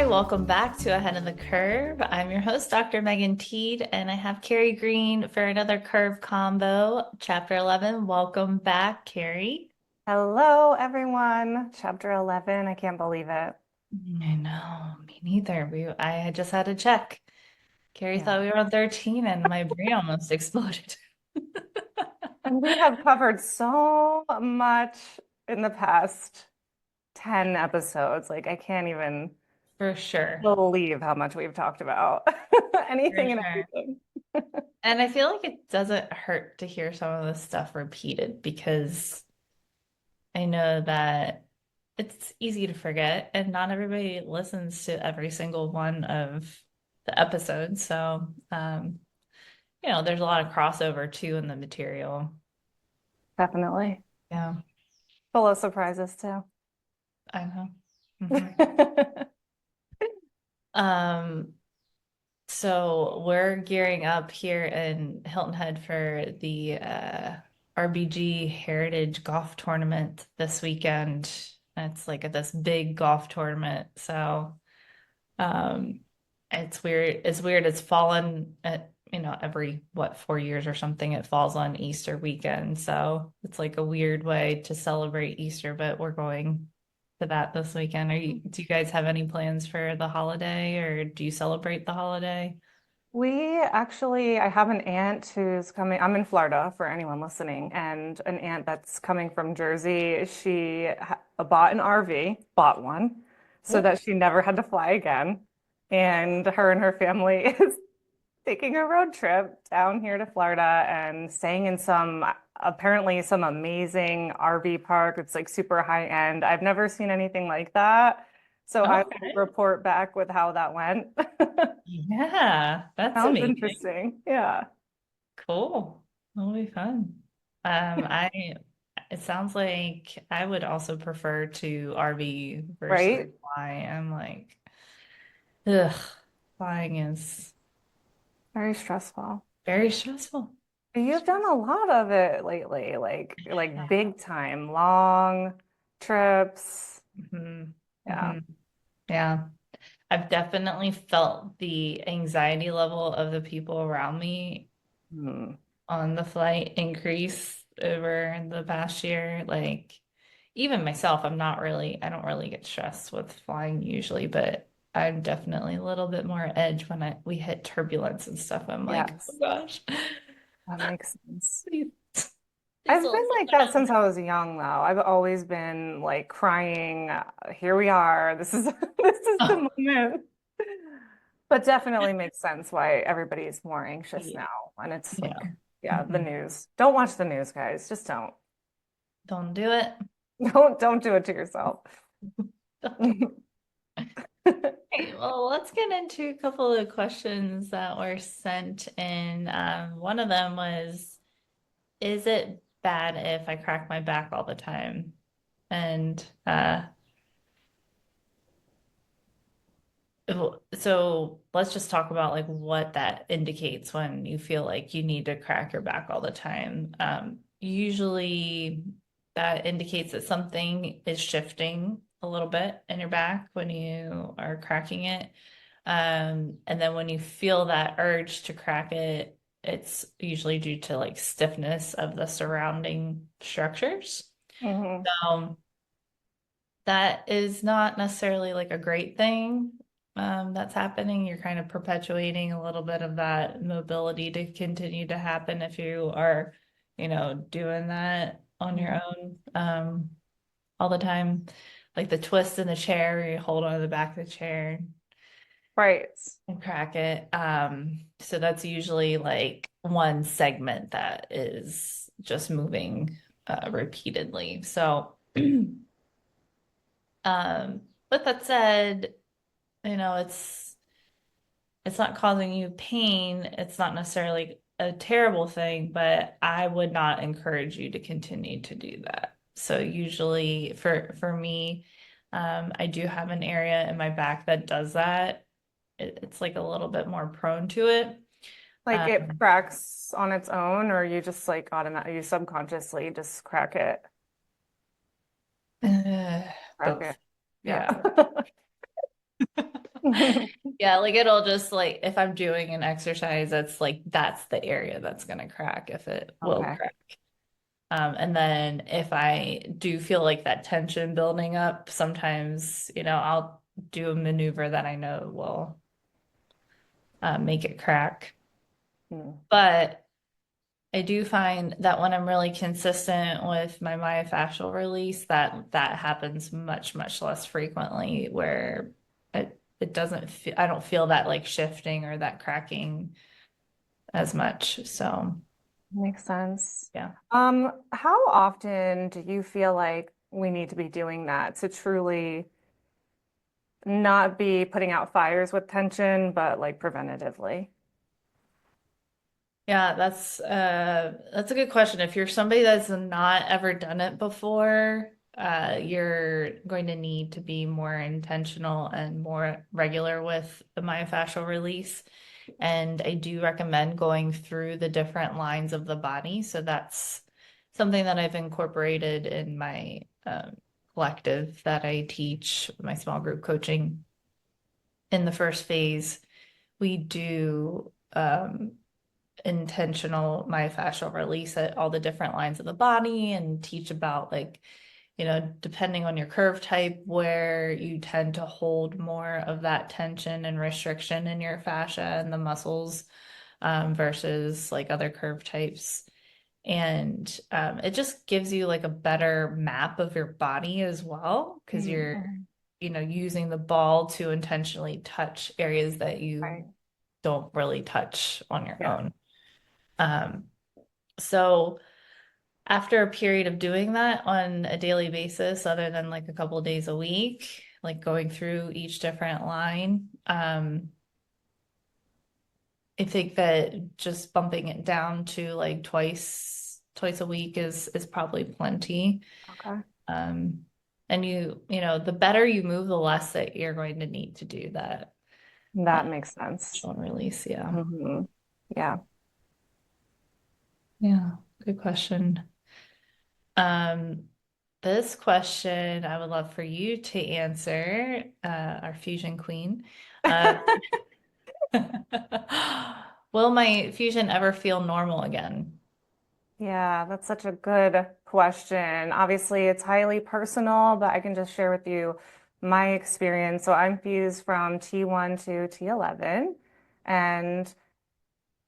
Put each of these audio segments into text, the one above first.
Hi, welcome back to Ahead of the Curve. I'm your host, Dr. Megan Teed, and I have Kerry Green for another Curve Combo, Chapter 11. Welcome back, Kerry. Hello, everyone. Chapter 11. I can't believe it. I know, me neither. I had just had to check. Kerry Yeah. thought we were on 13, and my brain almost exploded. And we have covered so much in the past 10 episodes. Like, I can't even For sure. believe how much we've talked about For anything and sure. everything. And I feel like it doesn't hurt to hear some of this stuff repeated because I know that it's easy to forget, and not everybody listens to every single one of the episodes. So, there's a lot of crossover too in the material. Definitely. Yeah, Full of surprises, too. I know. hmm Um, so we're gearing up here in Hilton Head for the RBG Heritage Golf Tournament this weekend. It's like this big golf tournament. So Um, it's weird. It's weird. It's fallen at, every 4 years or something, it falls on Easter weekend. So it's like a weird way to celebrate Easter, but we're going to that this weekend. Do you guys have any plans for the holiday or do you celebrate the holiday? I have an aunt who's coming. I'm in Florida for anyone listening, and an aunt that's coming from Jersey. She bought an RV, bought one, so Cool. that she never had to fly again. And her family is taking a road trip down here to Florida and staying in apparently some amazing RV park. It's like super high end. I've never seen anything like that. So I will Okay. report back with how that went. Yeah, that's Sounds amazing. interesting. Yeah. Cool. That'll be fun. It sounds like I would also prefer to RV versus Right? fly. I'm like, ugh, flying is Very stressful. very stressful. You've done a lot of it lately, like big time, long trips. hmm Yeah. hmm Yeah. I've definitely felt the anxiety level of the people around me Hmm. on the flight increase over the past year. Like, even myself, I don't really get stressed with flying usually, but I'm definitely a little bit more edge when we hit turbulence and stuff. I'm like, oh Yes, gosh, that makes sense. please, please I've don't been slow like that down. since I was young, though. I've always been like crying. Here we are. This is this is Oh, the moment. But definitely makes sense why everybody is more anxious yeah, now. And it's yeah. like, yeah, the Mhm. news. Don't watch the news, guys. Just don't. Don't do it. Don't do it to yourself. Don't do it. Okay, well, let's get into a couple of questions that were sent in. One of them was, is it bad if I crack my back all the time? And so let's just talk about like what that indicates when you feel like you need to crack your back all the time. Usually that indicates that something is shifting a little bit in your back when you are cracking it. And then when you feel that urge to crack it, it's usually due to like stiffness of the surrounding structures. Hmm. So that is not necessarily like a great thing that's happening. You're kind of perpetuating a little bit of that mobility to continue to happen if you are, doing that on your own all the time. Like the twist in the chair, where you hold on to the back of the chair Right. and crack it. So that's usually like one segment that is just moving repeatedly. So, but that said, you know, it's not causing you pain. It's not necessarily a terrible thing, but I would not encourage you to continue to do that. So usually for me, I do have an area in my back that does that. It's like a little bit more prone to it. Like it Um, cracks on its own, or you just like automatically, you subconsciously just crack it, crack Both. it. Yeah. Yeah. Yeah, like it'll just like if I'm doing an exercise, it's like that's the area that's gonna crack if it will Okay. crack. And then if I do feel like that tension building up, sometimes, I'll do a maneuver that I know will make it crack. Mm. But I do find that when I'm really consistent with my myofascial release, that happens much, much less frequently where it doesn't feel, I don't feel that like shifting or that cracking as much. So, Makes sense. yeah. How often do you feel like we need to be doing that to truly not be putting out fires with tension, but like preventatively? Yeah, that's a good question. If you're somebody that's not ever done it before, you're going to need to be more intentional and more regular with the myofascial release. And I do recommend going through the different lines of the body. So that's something that I've incorporated in my collective that I teach, my small group coaching. In the first phase, we do intentional myofascial release at all the different lines of the body and teach about like, depending on your curve type, where you tend to hold more of that tension and restriction in your fascia and the muscles versus like other curve types. And it just gives you like a better map of your body as well, because you're, Mhm. using the ball to intentionally touch areas that Right. you don't really touch on your Yeah. own. Um, so after a period of doing that on a daily basis, other than like a couple of days a week, like going through each different line, I think that just bumping it down to like twice a week is probably plenty. Okay. Um, and the better you move, the less that you're going to need to do that That makes sense. short release. Yeah. Hmm. Yeah. Yeah. Good question. Um, this question I would love for you to answer, our fusion queen. Uh, will my fusion ever feel normal again? Yeah, that's such a good question. Obviously, it's highly personal, but I can just share with you my experience. So I'm fused from T1 to T11, and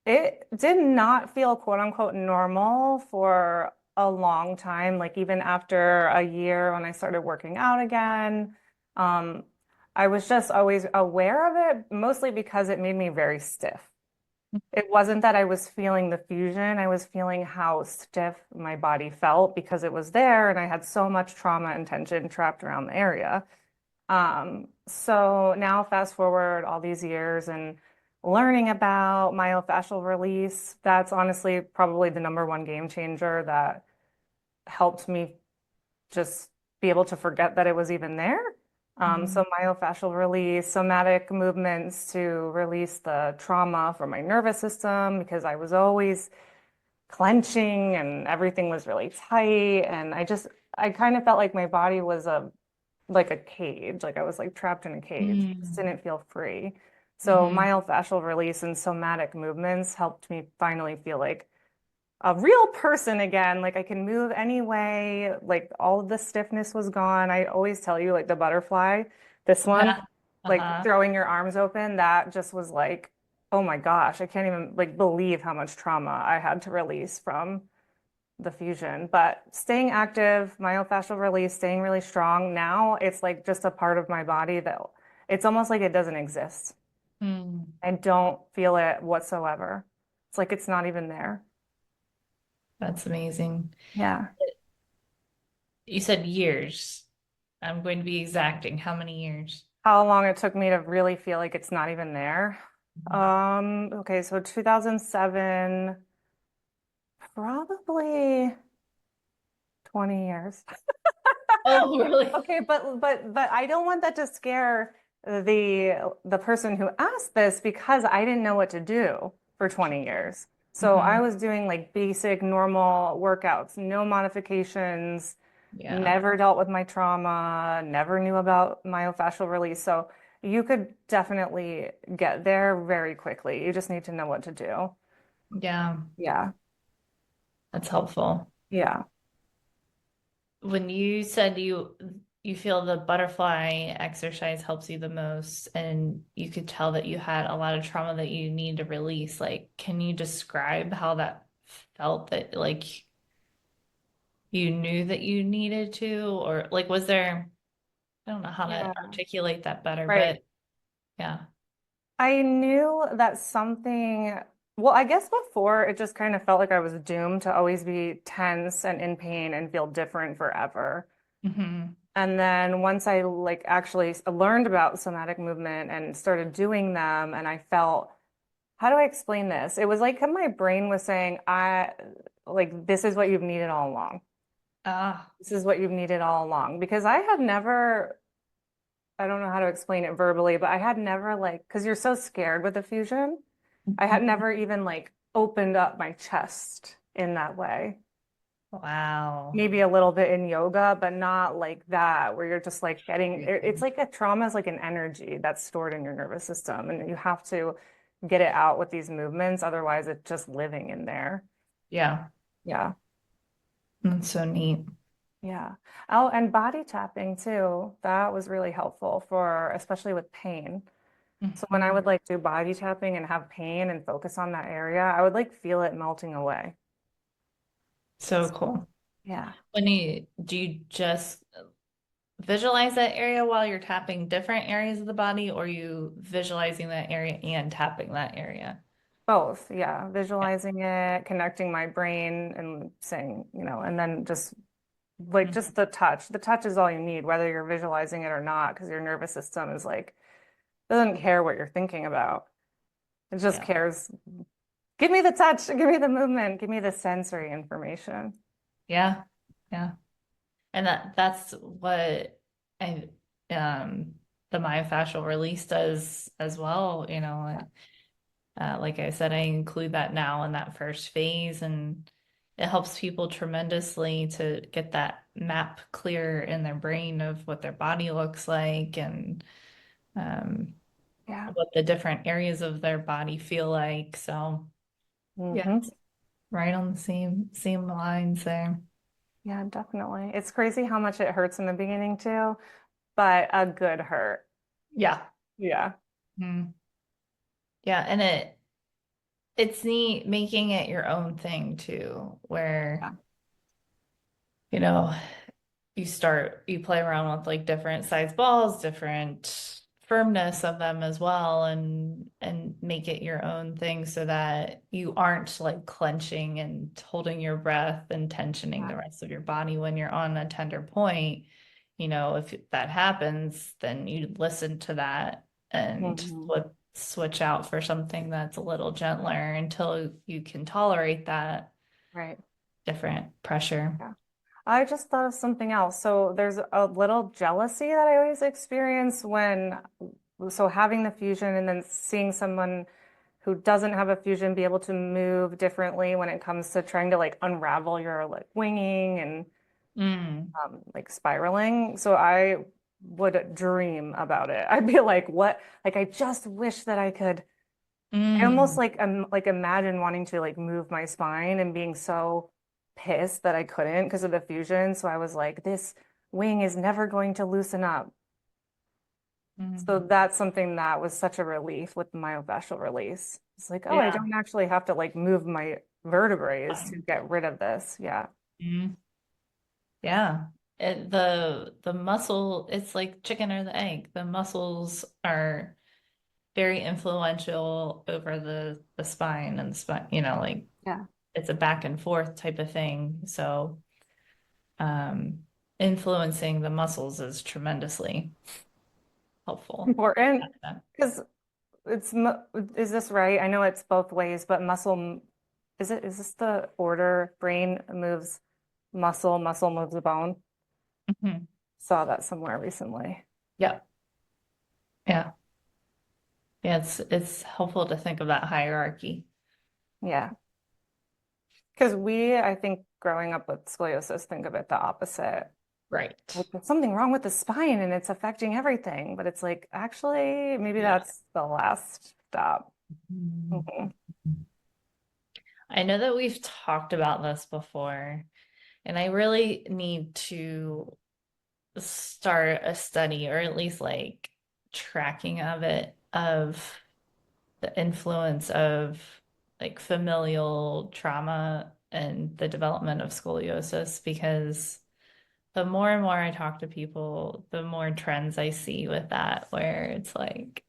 it did not feel quote unquote normal for a long time. Like even after a year when I started working out again, um, I was just always aware of it, mostly because it made me very stiff. It wasn't that I was feeling the fusion, I was feeling how stiff my body felt because it was there and I had so much trauma and tension trapped around the area. So now fast forward all these years and learning about myofascial release, that's honestly probably the number one game changer that helped me just be able to forget that it was even there. So Mhm. myofascial release, somatic movements to release the trauma from my nervous system because I was always clenching and everything was really tight. And I kind of felt like my body was like a cage, like I was like trapped in a cage. Just Mm. didn't feel free. So Mhm. myofascial release and somatic movements helped me finally feel like a real person again. Like I can move any way. Like all of the stiffness was gone. I always tell you, like the butterfly, this one, Yeah. like Uh-huh. throwing your arms open, that just was like, oh my gosh, I can't even like believe how much trauma I had to release from the fusion. But staying active, myofascial release, staying really strong. Now it's like just a part of my body that it's almost like it doesn't exist. Mm. I don't feel it whatsoever. It's like it's not even there. That's amazing. Yeah. You said years. I'm going to be exacting. How many years? How long it took me to really feel like it's not even there. Okay, so 2007, probably 20 years. Oh, really? Okay, but I don't want that to scare the person who asked this because I didn't know what to do for 20 years. So I Hmm. was doing like basic normal workouts, no modifications, Yeah. never dealt with my trauma, never knew about myofascial release. So you could definitely get there very quickly. You just need to know what to do. Yeah, Yeah. that's helpful. Yeah. When you said you feel the butterfly exercise helps you the most, and you could tell that you had a lot of trauma that you need to release, like, can you describe how that felt that like you knew that you needed to, or like was there, I don't know how to Yeah. articulate that better, Right. but yeah. I knew that something, well, I guess before it just kind of felt like I was doomed to always be tense and in pain and feel different forever. Hmm. And then once I like actually learned about somatic movement and started doing them, and I felt, how do I explain this? It was like my brain was saying, like, this is what you've needed all along. Ah. This is what you've needed all along. Because I had never, I don't know how to explain it verbally, but I had never like, because you're so scared with the fusion, I had Mhm. never even like opened up my chest in that way. Wow. Maybe a little bit in yoga, but not like that, where you're just like getting it's like a trauma is like an energy that's stored in your nervous system, and you have to get it out with these movements. Otherwise, it's just living in there. Yeah, Yeah. that's so neat. Yeah. Oh, and body tapping too. That was really helpful for especially with pain. So when I Mhm. would like do body tapping and have pain and focus on that area, I would like feel it melting away. So cool. Yeah. When you do you just visualize that area while you're tapping different areas of the body, or you visualizing that area and tapping that area? Both, yeah. Yeah. Visualizing it, connecting my brain and saying, and then just like Mhm. just the touch. The touch is all you need, whether you're visualizing it or not, because your nervous system is like, doesn't care what you're thinking about. It just Yeah. cares. Give me the touch, give me the movement, give me the sensory information. Yeah. Yeah. And that's what I um the myofascial release does as well, Yeah. like I said, I include that now in that first phase, and it helps people tremendously to get that map clear in their brain of what their body looks like and um, Yeah. what the different areas of their body feel like. So, yeah, Hmm. it's right on the same lines there. Yeah, definitely. It's crazy how much it hurts in the beginning too, but a good hurt. Yeah. Yeah. Mm. Yeah, and it's neat making it your own thing too, where Yeah. you know, you play around with like different size balls, different firmness of them as well, and make it your own thing so that you aren't like clenching and holding your breath and tensioning Yeah. the rest of your body when you're on a tender point. If that happens, then you listen to that and Hmm. switch out for something that's a little gentler until you can tolerate that Right. different pressure. Yeah. I just thought of something else. So there's a little jealousy that I always experience so having the fusion and then seeing someone who doesn't have a fusion be able to move differently when it comes to trying to like unravel your like winging and Mm. like spiraling. So I would dream about it. I'd be like, what? Like, I just wish that I could. I almost Mm. like imagine wanting to like move my spine and being so pissed that I couldn't because of the fusion. So I was like, this wing is never going to loosen up. So Mm. that's something that was such a relief with the myofascial release. It's like, oh, I Yeah. don't actually have to like move my vertebrae to Fine. get rid of this. Yeah. Mm. Yeah. The muscle, it's like chicken or the egg. The muscles are very influential over the spine and the spine, like Yeah. it's a back and forth type of thing. So, um, influencing the muscles is tremendously helpful. Important because is this right? I know it's both ways, but is this the order? Brain moves muscle, muscle moves the bone. Mhm. Saw that somewhere recently. Yeah. Yeah. Yeah. It's helpful to think of that hierarchy. Yeah. Because I think growing up with scoliosis, think of it the opposite. Right. like there's something wrong with the spine and it's affecting everything. But it's like, actually, maybe Yeah. that's the last stop. Mhm. Mhm. I know that we've talked about this before, and I really need to start a study or at least like tracking of it of the influence of like familial trauma and the development of scoliosis because the more and more I talk to people, the more trends I see with that where it's like,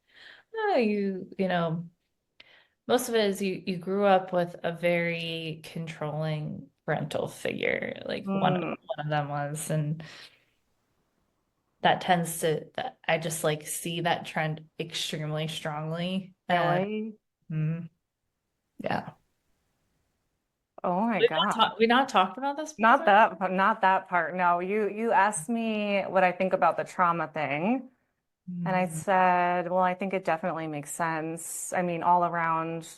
oh, you know, most of it is you grew up with a very controlling parental figure, like Mm, one of them was, and that tends to that I just like see that trend extremely strongly. really? Yeah. Oh my God. We not talked about this Not before? that, but not that part. No, you asked me what I think about the trauma thing. And I Mm. said, well, I think it definitely makes sense. I mean, all around,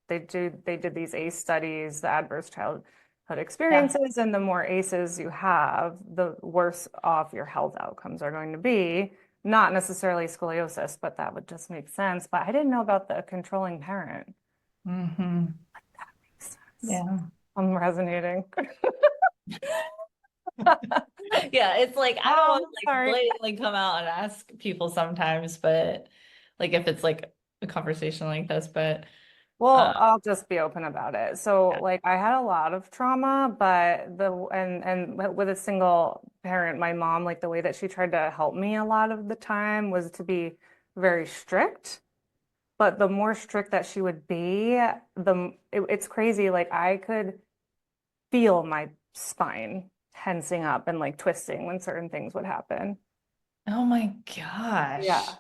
they did these ACE studies, the adverse childhood Yeah. experiences, and the more ACEs you have, the worse off your health outcomes are going to be. Not necessarily scoliosis, but that would just make sense. But I didn't know about the controlling parent. Hmm. Makes sense. Yeah. I'm resonating. Yeah, it's like I don't want to like Sorry. blatantly come out and ask people sometimes, but like if it's like a conversation like this, but Well, uh I'll just be open about it. So, yeah. like, I had a lot of trauma, but and with a single parent, my mom, like the way that she tried to help me a lot of the time was to be very strict. But the more strict that she would be, it's crazy. Like, I could feel my spine tensing up and like twisting when certain things would happen. Oh my Yeah. gosh.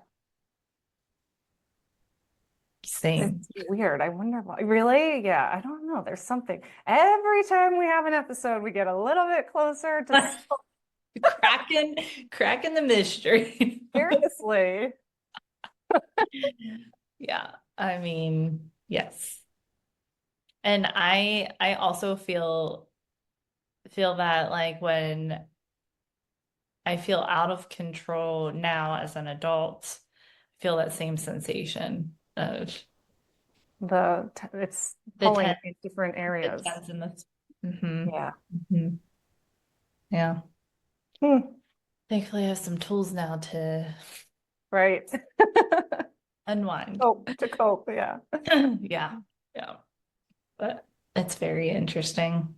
It's Same. weird. I wonder why. Really? Yeah, I don't know. There's something. Every time we have an episode, we get a little bit closer to Cracking cracking the mystery. seriously. Yeah, I mean, yes. And I also feel that like when I feel out of control now as an adult, I feel that same sensation of It's the pulling ten in different the areas. tens in this. Hmm. Yeah. Hmm. Yeah. Hmm. Thankfully, I have some tools now to Right. unwind. Oh, to cope. Yeah. Yeah. Yeah. But it's very interesting.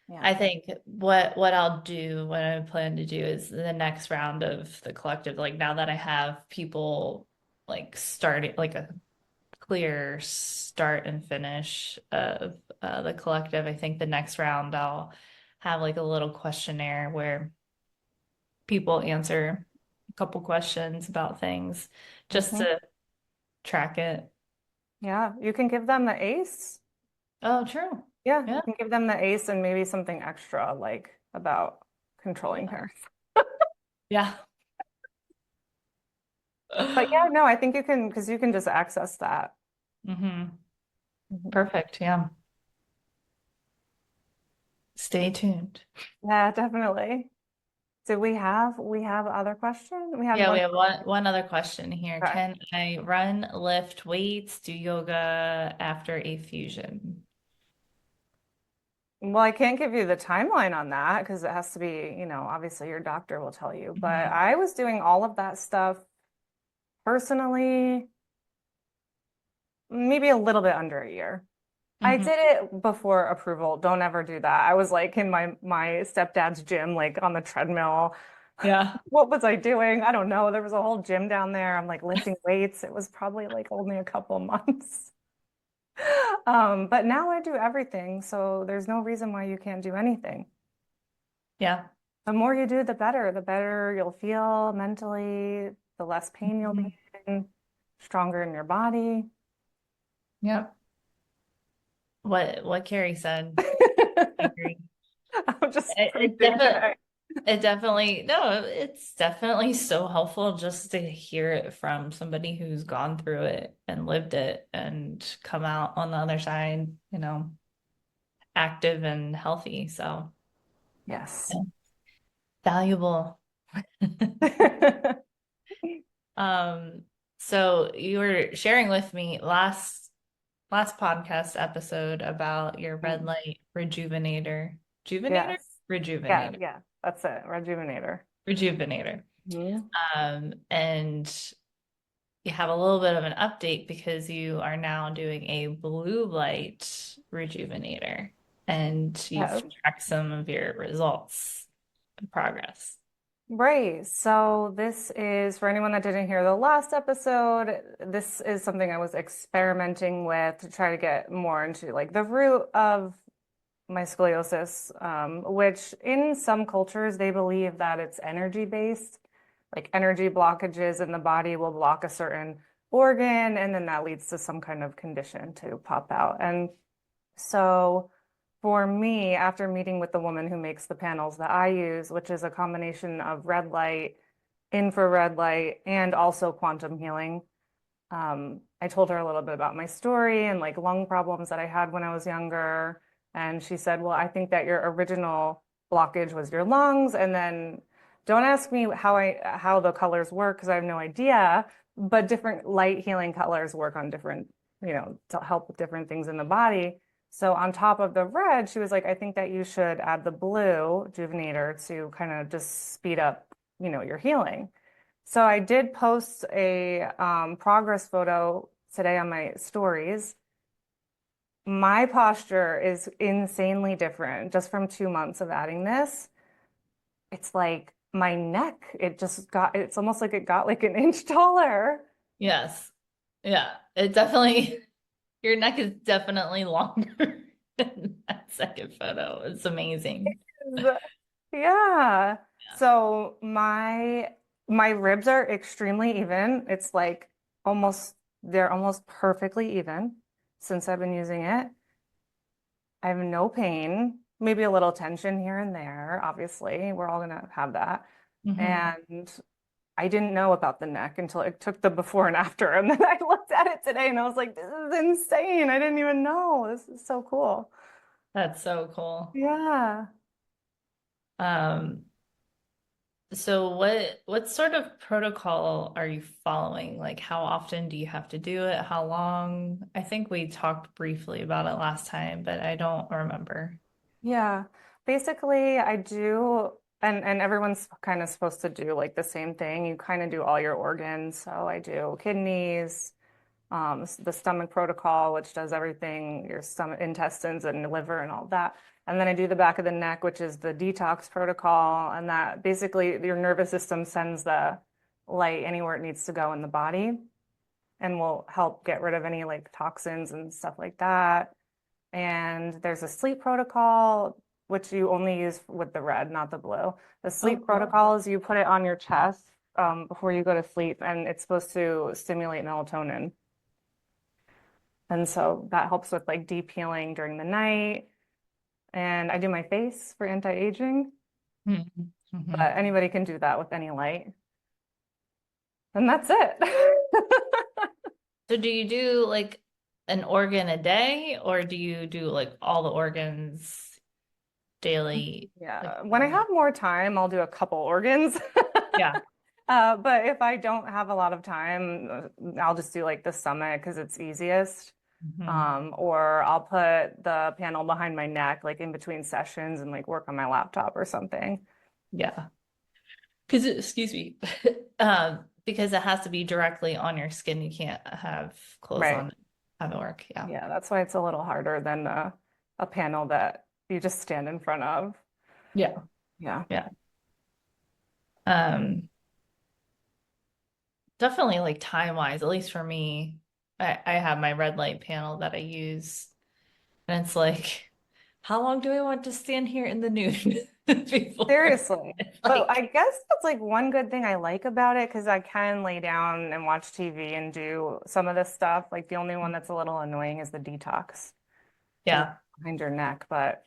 Yeah. I think what I'll do, what I plan to do is the next round of the collective, like now that I have people like starting like a clear start and finish of the collective, I think the next round I'll have like a little questionnaire where people answer a couple questions about things just Hmm. to track it. Yeah. You can give them the ace. Oh, true. Yeah. Yeah. You can give them the ace and maybe something extra, like about controlling Yeah. parents. Yeah. But yeah, no, I think you can, because you can just access that. Hmm. Mhm. Perfect. Yeah. Stay tuned. Yeah, definitely. Do we have other question? We had Yeah, we one. have one other question here. Okay. Can I run, lift weights, do yoga after a fusion? Well, I can't give you the timeline on that because it has to be, obviously your doctor will tell you. But Mhm. I was doing all of that stuff personally, maybe a little bit under a year. I Mhm. did it before approval. Don't ever do that. I was like in my stepdad's gym, like on the treadmill. Yeah. What was I doing? I don't know. There was a whole gym down there. I'm like lifting weights. It was probably like only a couple months. But now I do everything, so there's no reason why you can't do anything. Yeah. The more you do, the better. The better you'll feel mentally, the less pain you'll Mhm. be in, stronger in your body. Yep. What Carrie said. I agree. I'm just It preaching definitely today. it definitely no, it's definitely so helpful just to hear it from somebody who's gone through it and lived it and come out on the other side, active and healthy. So Yes. yeah. Valuable. Um, so you were sharing with me last podcast episode about your red light rejuvenator. Rejuvenator? Yes. Yeah, Rejuvenator. yeah, that's it. Rejuvenator. Rejuvenator. Mhm. And you have a little bit of an update because you are now doing a blue light rejuvenator and you've Yes. tracked some of your results and progress. Right. So this is for anyone that didn't hear the last episode, this is something I was experimenting with to try to get more into like the root of my scoliosis, which in some cultures they believe that it's energy based, like energy blockages in the body will block a certain organ, and then that leads to some kind of condition to pop out. And so for me, after meeting with the woman who makes the panels that I use, which is a combination of red light, infrared light, and also quantum healing, I told her a little bit about my story and like lung problems that I had when I was younger. And she said, well, I think that your original blockage was your lungs. And then don't ask me how the colors work because I have no idea, but different light healing colors work on different, to help with different things in the body. So on top of the red, she was like, I think that you should add the blue Juvenator to kind of just speed up, your healing. So I did post a progress photo today on my stories. My posture is insanely different just from 2 months of adding this. It's like my neck, it's almost like it got like an inch taller. Yes. Yeah. It definitely, your neck is definitely longer in that second photo. It's amazing. Yeah. So my ribs are extremely even. It's like they're almost perfectly even since I've been using it. I have no pain, maybe a little tension here and there. Obviously, we're all gonna have that. Hmm. And I didn't know about the neck until I took the before and after. And then I looked at it today and I was like, this is insane. I didn't even know. This is so cool. That's so cool. Yeah. Um, so what sort of protocol are you following? Like how often do you have to do it? How long? I think we talked briefly about it last time, but I don't remember. Yeah. Basically, I do, and everyone's kind of supposed to do like the same thing. You kind of do all your organs. So I do kidneys, the stomach protocol, which does everything, your stomach, intestines and liver and all that. And then I do the back of the neck, which is the detox protocol. And that basically your nervous system sends the light anywhere it needs to go in the body and will help get rid of any like toxins and stuff like that. And there's a sleep protocol, which you only use with the red, not the blue. The Oh, sleep cool. protocol is you put it on your chest before you go to sleep, and it's supposed to stimulate melatonin. And so that helps with like deep healing during the night. And I do my face for anti-aging, Mhm. Mhm. but anybody can do that with any light. And that's it. So do you do like an organ a day or do you do like all the organs daily? Like, Yeah. When I have more time, I'll do a couple organs. yeah. But if I don't have a lot of time, I'll just do like the stomach because it's easiest. Mhm. Or I'll put the panel behind my neck, like in between sessions and like work on my laptop or something. Yeah. Excuse me, because it has to be directly on your skin. You can't have clothes Right. on, have it work. Yeah. Yeah, that's why it's a little harder than a panel that you just stand in front of. Yeah. Yeah. Yeah. Um, Definitely like time wise, at least for me, I have my red light panel that I use, and it's like, how long do I want to stand here in the nude before Seriously. it's But I like, guess that's like one good thing I like about it because I can lay down and watch TV and do some of this stuff. Like the only one that's a little annoying is the detox because it's yeah, behind your neck. But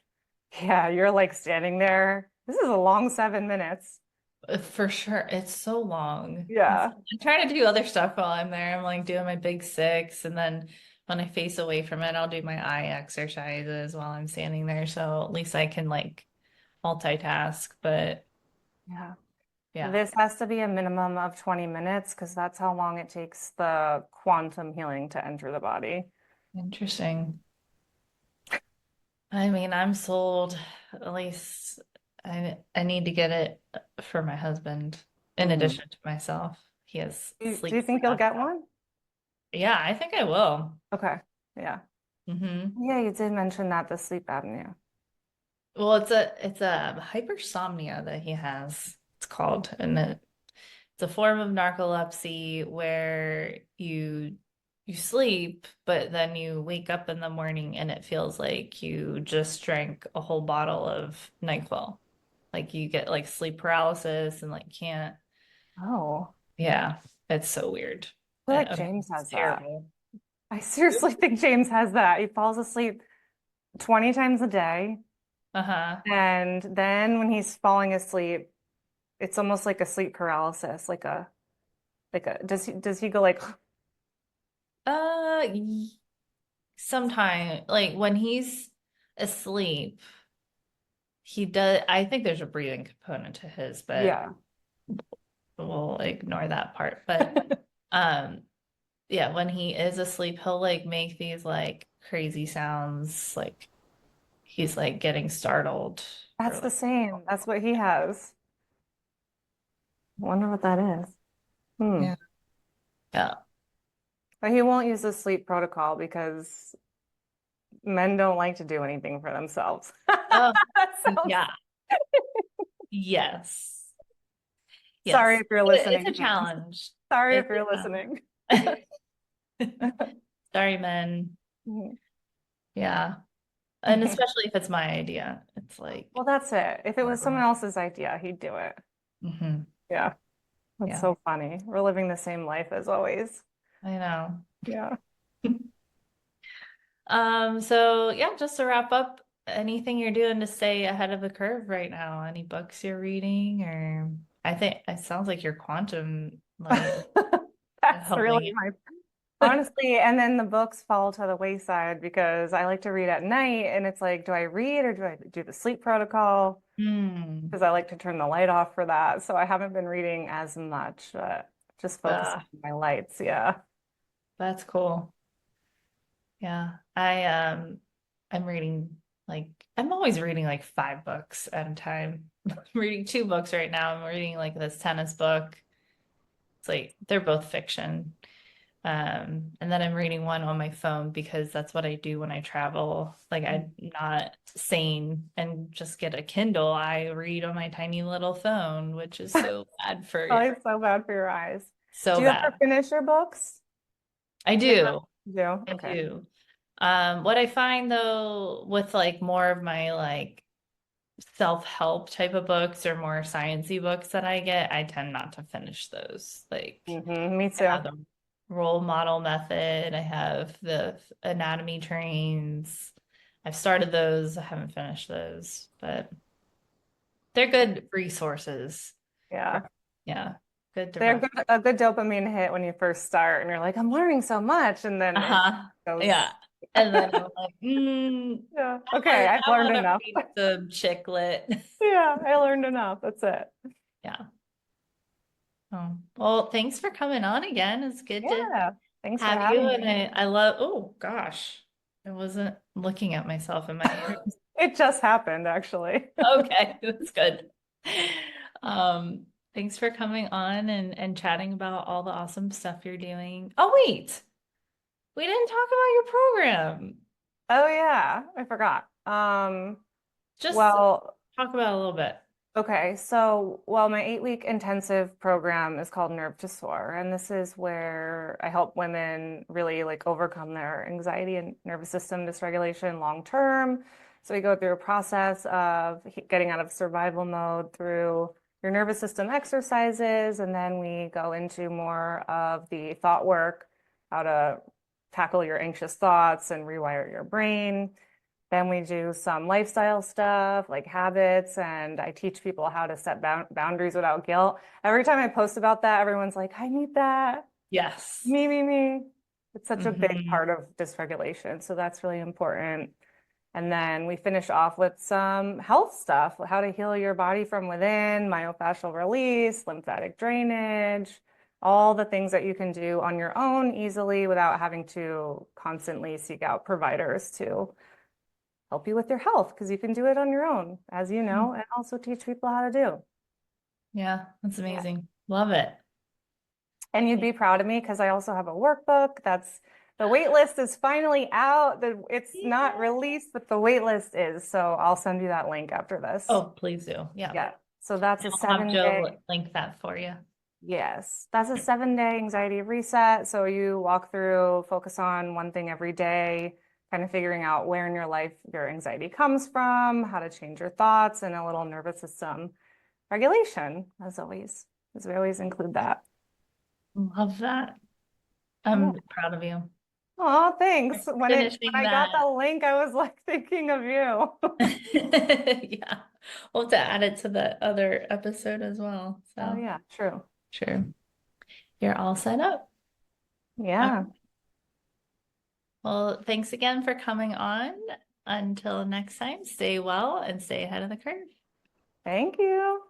yeah, you're like standing there. This is a long 7 minutes. for sure. It's so long. Yeah. I'm trying to do other stuff while I'm there. I'm like doing my big six, and then when I face away from it, I'll do my eye exercises while I'm standing there. So at least I can like multitask. But Yeah. Yeah. This has to be a minimum of 20 minutes because that's how long it takes the quantum healing to enter the body. Interesting. I mean, I'm sold. At least I need to get it for my husband in Hmm. addition to myself. He has Do you sleep think you'll stuff. get one? Yeah, I think I will. Okay. Yeah. Hmm. Yeah, you did mention that the sleep apnea. Well, it's a hypersomnia that he has. It's called, and it's a form of narcolepsy where you sleep, but then you wake up in the morning and it feels like you just drank a whole bottle of NyQuil. Like you get like sleep paralysis and like can't. Oh, Yeah, it's so weird. I feel like James It's has that. terrible. I seriously think James has that. He falls asleep 20 times a day. Uh-huh. And then when he's falling asleep, it's almost like a sleep paralysis, does he go like, Y- Sometime like when he's asleep, he does. I think there's a breathing component to his, but yeah. we'll ignore that part. But um, yeah, when he is asleep, he'll like make these like crazy sounds, like he's like getting startled or That's the like, same. That's what he has. I wonder what that is. Hmm. yeah, yeah. But he won't use the sleep protocol because men don't like to do anything for themselves. Oh, That sounds, yeah. Yes. sorry Yes. if you're It's listening, a James. challenge. Sorry if It's you're a listening. challenge. Sorry, men. Yeah. And especially if it's my idea, it's like, Well, that's it. If it was someone horrible. else's idea, he'd do it. Hmm. Yeah, that's Yeah, so funny. We're living the same life as always. I know. Yeah. So yeah, just to wrap up, anything you're doing to stay ahead of the curve right now? Any books you're reading, or I think it sounds like your quantum light is That's really helping you. my honestly, and then the books fall to the wayside because I like to read at night and it's like, do I read or do I do the sleep protocol? Hmm. Because I like to turn the light off for that. So I haven't been reading as much, but just focusing Uh, on my lights. Yeah. that's cool. Yeah. I'm reading like I'm always reading like 5 books at a time. I'm reading 2 books right now. I'm reading like this tennis book. It's like they're both fiction. And then I'm reading one on my phone because that's what I do when I travel. Like I'm not sane and just get a Kindle. I read on my tiny little phone, which is so bad for Oh, it's so bad for your eyes. Do so you ever bad. finish your books? I Do you ever do. do? I Okay. do. What I find though with like more of my like self-help type of books or more sciencey books that I get, I tend not to finish those. Like Me I too. have the role model method. I have the anatomy trains. I've started those. I haven't finished those, but they're good resources for, Yeah. yeah, good to They're ref. good, a good dopamine hit when you first start and you're like, I'm learning so much. And then it Uh-huh. goes, Yeah. And then I'm like, yeah, okay, I've I learned want to enough. read some chick lit. Yeah, I learned enough. That's it. Yeah. Oh, well, thanks for coming on again. It's good to Yeah. Thanks for have you. having And me. I love, oh gosh, I wasn't looking at myself in my ears. It just happened, actually. Okay, that's good. Thanks for coming on and chatting about all the awesome stuff you're doing. Oh, wait, we didn't talk about your program. Oh yeah, I forgot. Just Well, talk about it a little bit. okay, so well, my 8 week intensive program is called Nerve to Soar, and this is where I help women really like overcome their anxiety and nervous system dysregulation long term. So we go through a process of getting out of survival mode through your nervous system exercises, and then we go into more of the thought work, how to tackle your anxious thoughts and rewire your brain. Then we do some lifestyle stuff like habits, and I teach people how to set boundaries without guilt. Every time I post about that, everyone's like, I need that. Yes. Me, me, me. It's such a big Hmm. part of dysregulation. So that's really important. And then we finish off with some health stuff, how to heal your body from within, myofascial release, lymphatic drainage, all the things that you can do on your own easily without having to constantly seek out providers to help you with your health, because you can do it on your own, as you know, and also teach people how to do. Yeah, that's Yeah. amazing. Love it. And you'd be proud of me because I also have a workbook that's the wait list is finally out. It's not Yeah. released, but the wait list is. So I'll send you that link after this. Oh, please do. Yeah. Yeah. So that's And a I'll have 7 day. Joe link that for you. Yes, that's a 7 day anxiety reset. So you walk through, focus on one thing every day, kind of figuring out where in your life your anxiety comes from, how to change your thoughts, and a little nervous system regulation, as always, because we always include that. Love that. Yeah. I'm proud of you. Oh, thanks. When Finishing I got that. the link, I was like thinking of you. Yeah. We'll have to add it to the other episode as well. Oh So yeah, true. sure. You're all set up. All Yeah. right. Well, thanks again for coming on. Until next time, stay well and stay ahead of the curve. Thank you.